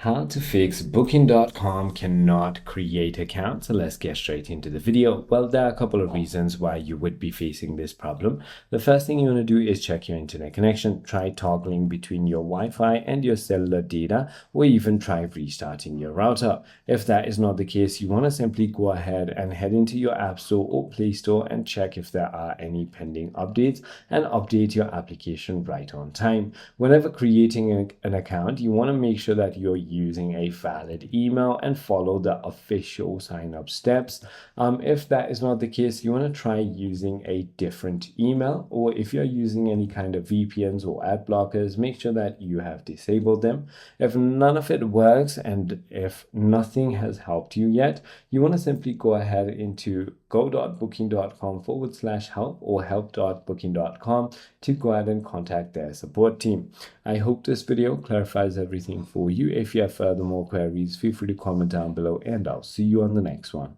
How to fix Booking.com cannot create accounts. So let's get straight into the video. Well, there are a couple of reasons why you would be facing this problem. The first thing you want to do is check your internet connection. Try toggling between your Wi-Fi and your cellular data, or even try restarting your router. If that is not the case, you want to simply go ahead and head into your App Store or Play Store and check if there are any pending updates and update your application right on time. Whenever creating an account, you want to make sure that you're using a valid email and follow the official sign up steps. If that is not the case, you want to try using a different email, or if you're using any kind of VPNs or ad blockers, make sure that you have disabled them. If none of it works and if nothing has helped you yet, you want to simply go ahead into go.booking.com/help or help.booking.com to go ahead and contact their support team. I hope this video clarifies everything for you. If you have further more queries, feel free to comment down below and I'll see you on the next one.